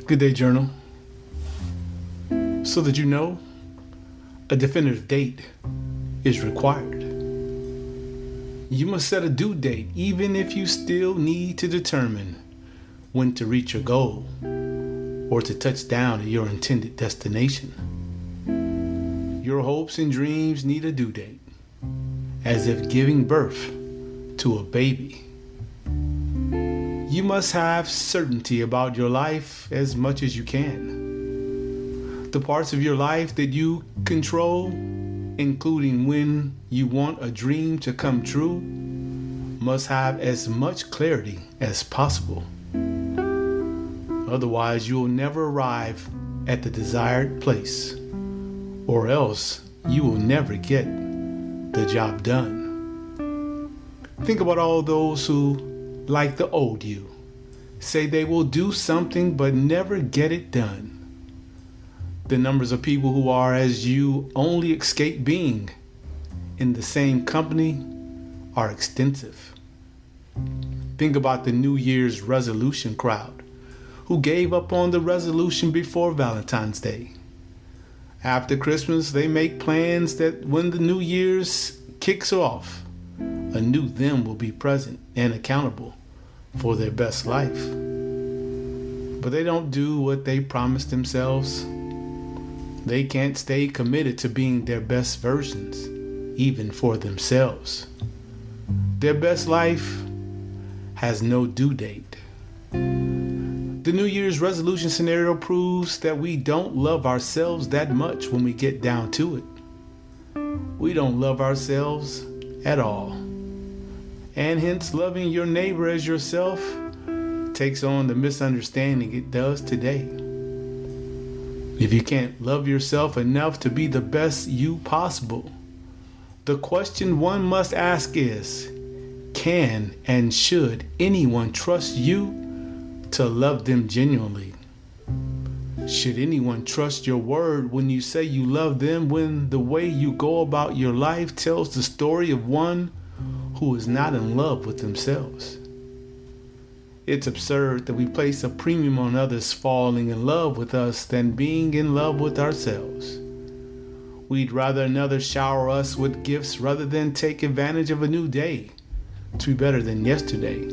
Good day, journal. So that you know, a definitive date is required. You must set a due date, even if you still need to determine when to reach your goal or to touch down at your intended destination. Your hopes and dreams need a due date, as if giving birth to a baby. You must have certainty about your life as much as you can. The parts of your life that you control, including when you want a dream to come true, must have as much clarity as possible. Otherwise, you will never arrive at the desired place, or else you will never get the job done. Think about all those who, like the old you, say they will do something but never get it done. The numbers of people who are as you only escape being in the same company are extensive. Think about the New Year's resolution crowd who gave up on the resolution before Valentine's Day. After Christmas, they make plans that when the New Year's kicks off, a new them will be present and accountable for their best life. But they don't do what they promised themselves. They can't stay committed to being their best versions, even for themselves. Their best life has no due date. The New Year's resolution scenario proves that we don't love ourselves that much when we get down to it. We don't love ourselves at all. And hence loving your neighbor as yourself takes on the misunderstanding it does today. If you can't love yourself enough to be the best you possible, the question one must ask is, can and should anyone trust you to love them genuinely? Should anyone trust your word when you say you love them, when the way you go about your life tells the story of one who is not in love with themselves? It's absurd that we place a premium on others falling in love with us than being in love with ourselves. We'd rather another shower us with gifts rather than take advantage of a new day to be better than yesterday,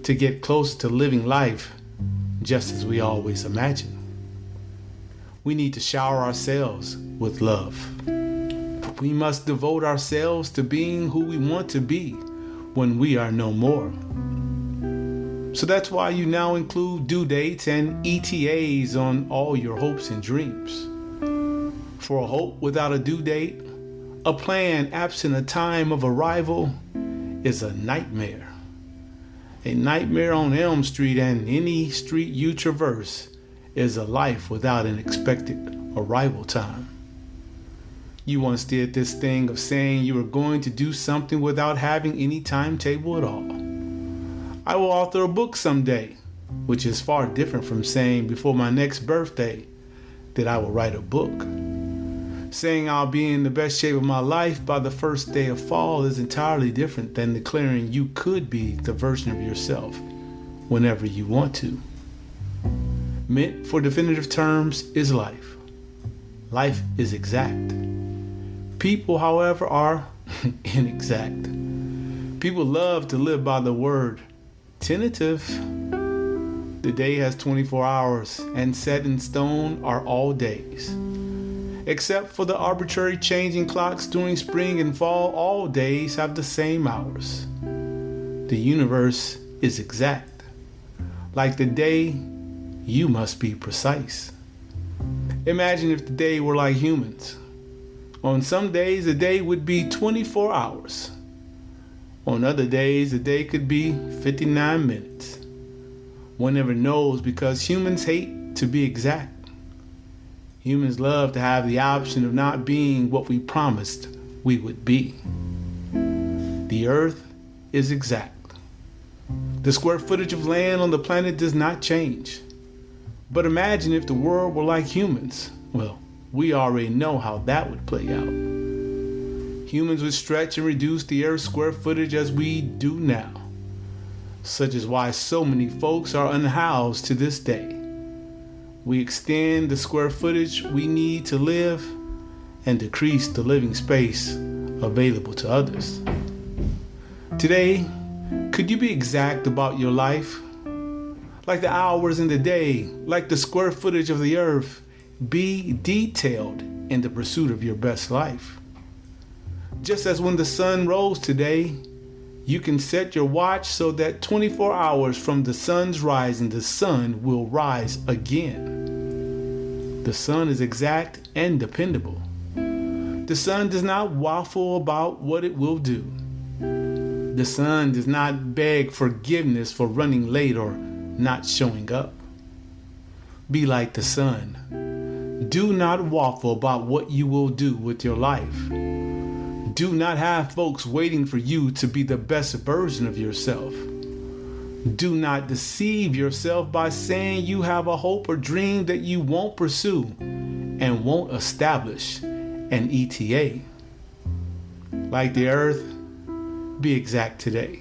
to get close to living life just as we always imagine. We need to shower ourselves with love. We must devote ourselves to being who we want to be when we are no more. So that's why you now include due dates and ETAs on all your hopes and dreams. For a hope without a due date, a plan absent a time of arrival, is a nightmare. A nightmare on Elm Street, and any street you traverse is a life without an expected arrival time. You once did this thing of saying you were going to do something without having any timetable at all. I will author a book someday, which is far different from saying before my next birthday that I will write a book. Saying I'll be in the best shape of my life by the first day of fall is entirely different than declaring you could be the version of yourself whenever you want to. Meant for definitive terms is life. Life is exact. People, however, are inexact. People love to live by the word tentative. The day has 24 hours, and set in stone are all days. Except for the arbitrary changing clocks during spring and fall, all days have the same hours. The universe is exact. Like the day, you must be precise. Imagine if the day were like humans. On some days, the day would be 24 hours. On other days, the day could be 59 minutes. One never knows because humans hate to be exact. Humans love to have the option of not being what we promised we would be. The earth is exact. The square footage of land on the planet does not change. But imagine if the world were like humans. Well, we already know how that would play out. Humans would stretch and reduce the earth's square footage as we do now. Such is why so many folks are unhoused to this day. we extend the square footage we need to live and decrease the living space available to others. Today, could you be exact about your life? Like the hours in the day, like the square footage of the earth, be detailed in the pursuit of your best life. Just as when the sun rose today, you can set your watch so that 24 hours from the sun's rising, the sun will rise again. The sun is exact and dependable. The sun does not waffle about what it will do. The sun does not beg forgiveness for running late or not showing up. Be like the sun. Do not waffle about what you will do with your life. Do not have folks waiting for you to be the best version of yourself. Do not deceive yourself by saying you have a hope or dream that you won't pursue and won't establish an ETA. Like the earth, be exact today.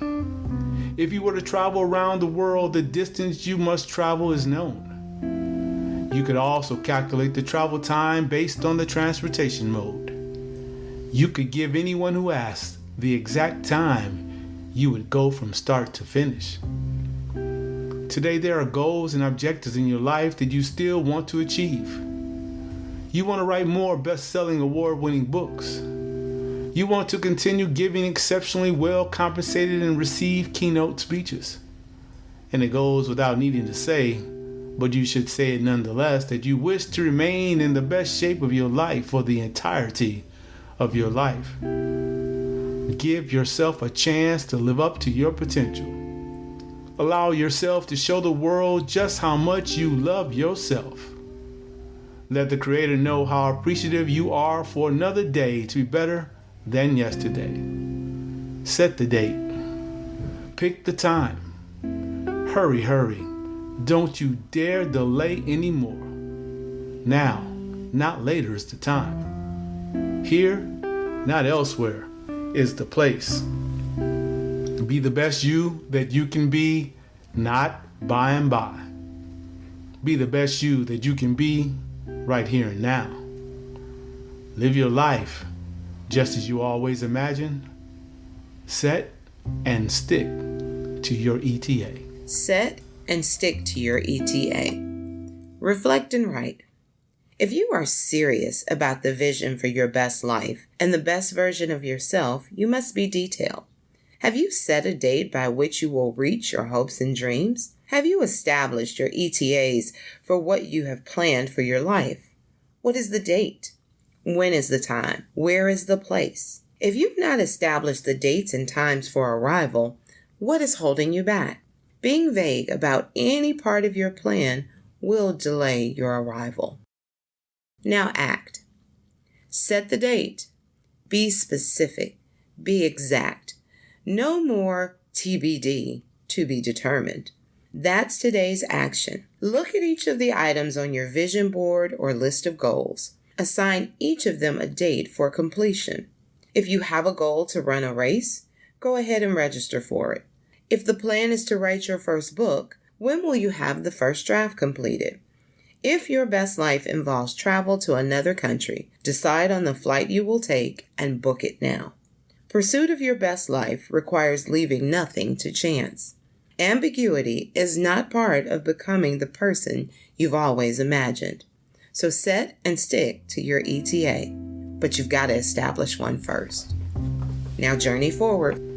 If you were to travel around the world, the distance you must travel is known. You could also calculate the travel time based on the transportation mode. You could give anyone who asks the exact time you would go from start to finish. Today there are goals and objectives in your life that you still want to achieve. You want to write more best-selling award-winning books. You want to continue giving exceptionally well compensated and receive keynote speeches. And it goes without needing to say, but you should say it nonetheless, that you wish to remain in the best shape of your life for the entirety of your life. Give yourself a chance to live up to your potential. Allow yourself to show the world just how much you love yourself. Let the Creator know how appreciative you are for another day to be better than yesterday. Set the date. Pick the time. Hurry, hurry. Don't you dare delay anymore. Now, not later is the time. Here, not elsewhere, is the place. Be the best you that you can be, not by and by. Be the best you that you can be right here and now. Live your life just as you always imagined. Set and stick to your ETA. Set and stick to your ETA. Reflect and write. If you are serious about the vision for your best life and the best version of yourself, you must be detailed. Have you set a date by which you will reach your hopes and dreams? Have you established your ETAs for what you have planned for your life? What is the date? When is the time? Where is the place? If you've not established the dates and times for arrival, what is holding you back? Being vague about any part of your plan will delay your arrival. Now act. Set the date. Be specific. Be exact. No more TBD, to be determined. That's today's action. Look at each of the items on your vision board or list of goals. Assign each of them a date for completion. If you have a goal to run a race, go ahead and register for it. If the plan is to write your first book, when will you have the first draft completed? If your best life involves travel to another country, decide on the flight you will take and book it now. Pursuit of your best life requires leaving nothing to chance. Ambiguity is not part of becoming the person you've always imagined. So set and stick to your ETA, but you've got to establish one first. Now journey forward.